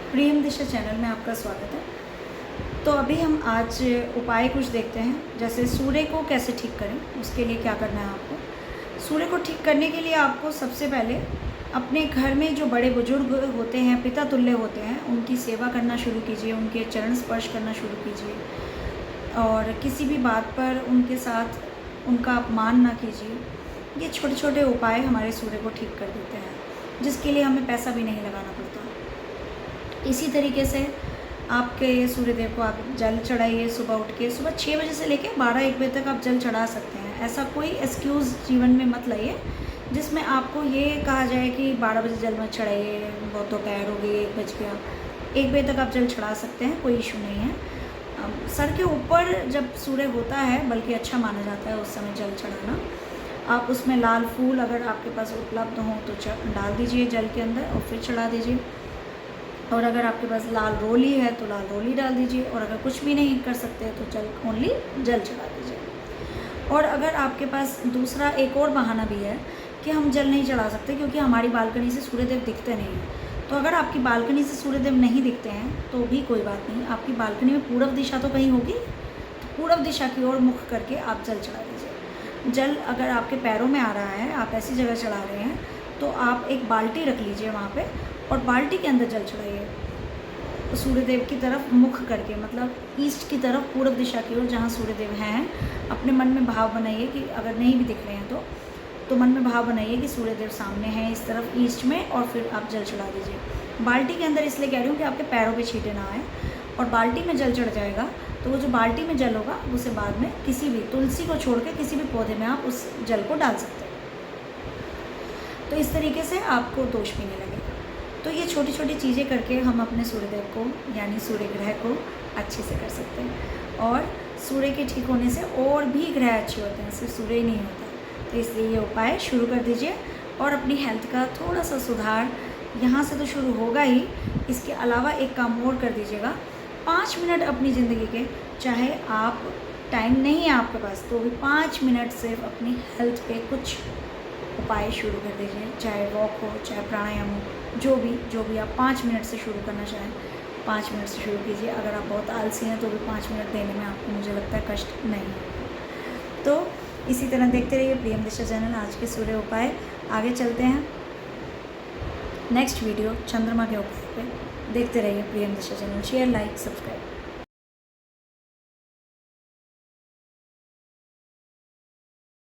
प्रियम दिशा channel में आपका स्वागत है। तो अभी हम आज उपाय कुछ देखते हैं, जैसे सूर्य को कैसे ठीक करें। उसके लिए क्या करना है आपको। सूर्य को ठीक करने के लिए आपको सबसे पहले अपने घर में जो बड़े बुजुर्ग होते हैं, पिता तुल्य होते हैं, उनकी सेवा करना शुरू कीजिए, उनके चरण स्पर्श करना शुरू कीजिए और किसी भी बात पर उनके साथ उनका अपमान ना कीजिए। ये छोटे छोटे उपाय हमारे सूर्य को ठीक कर देते हैं, जिसके लिए हमें पैसा भी नहीं लगाना पड़ता। इसी तरीके से आपके सूर्यदेव को आप जल चढ़ाइए। सुबह उठ के सुबह 6 बजे से लेकर 12-1 बजे तक आप जल चढ़ा सकते हैं। ऐसा कोई एक्सक्यूज़ जीवन में मत लाइए जिसमें आपको ये कहा जाए कि 12 बजे जल मत चढ़ाइए, बहुत दोपहर हो गई, 1 बज गया। 1 बजे तक आप जल चढ़ा सकते हैं, कोई इशू नहीं है। सर के ऊपर जब सूर्य होता है, बल्कि अच्छा माना जाता है उस समय जल चढ़ाना। आप उसमें लाल फूल अगर आपके पास उपलब्ध हों तो डाल दीजिए जल के अंदर और फिर चढ़ा दीजिए। और अगर आपके पास लाल रोली है तो लाल रोली डाल दीजिए, और अगर कुछ भी नहीं कर सकते तो ओनली जल चढ़ा दीजिए। और अगर आपके पास दूसरा एक और बहाना भी है कि हम जल नहीं चढ़ा सकते क्योंकि हमारी बालकनी से सूर्यदेव दिखते नहीं हैं, तो अगर आपकी बालकनी से सूर्यदेव नहीं दिखते हैं तो भी कोई बात नहीं। आपकी बालकनी में पूर्व दिशा तो कहीं होगी, तो पूर्व दिशा की ओर मुख करके आप जल चढ़ा दीजिए। जल अगर आपके पैरों में आ रहा है, आप ऐसी जगह चढ़ा रहे हैं, तो आप एक बाल्टी रख लीजिए वहाँ पे और बाल्टी के अंदर जल चढ़ाइए सूर्यदेव की तरफ मुख करके, मतलब ईस्ट की तरफ, पूर्व दिशा की ओर जहाँ सूर्यदेव हैं। अपने मन में भाव बनाइए कि अगर नहीं भी दिख रहे हैं तो मन में भाव बनाइए कि सूर्यदेव सामने हैं इस तरफ ईस्ट में, और फिर आप जल चढ़ा दीजिए बाल्टी के अंदर। इसलिए कह रही हूँ कि आपके पैरों पे छींटे ना आए, और बाल्टी में जल चढ़ जाएगा तो वो जो बाल्टी में जल होगा उसे बाद में किसी भी तुलसी को छोड़ के किसी भी पौधे में आप उस जल को डाल सकते हैं। तो इस तरीके से आपको दोष भी नहीं लगेगा। तो ये छोटी छोटी चीज़ें करके हम अपने सूर्यदेव को यानी सूर्य ग्रह को अच्छे से कर सकते हैं। और सूर्य के ठीक होने से और भी ग्रह अच्छे होते हैं, सिर्फ सूर्य ही नहीं होता। तो इसलिए ये उपाय शुरू कर दीजिए और अपनी हेल्थ का थोड़ा सा सुधार यहाँ से तो शुरू होगा ही। इसके अलावा एक काम और कर दीजिएगा, 5 मिनट अपनी ज़िंदगी के, चाहे आप टाइम नहीं है आपके पास तो भी 5 मिनट सिर्फ अपनी हेल्थ पे कुछ उपाय शुरू कर दीजिए। चाहे वॉक हो, चाहे प्राणायाम हो, जो भी आप 5 मिनट से शुरू करना चाहें 5 मिनट से शुरू कीजिए। अगर आप बहुत आलसी हैं तो भी 5 मिनट देने में आपको, मुझे लगता है, कष्ट नहीं होगा। तो इसी तरह देखते रहिए प्रियम दिशा चैनल। आज के सूर्य उपाय आगे चलते हैं, नेक्स्ट वीडियो चंद्रमा के उपाय पे देखते रहिए प्रियम दिशा चैनल। Share, like, subscribe.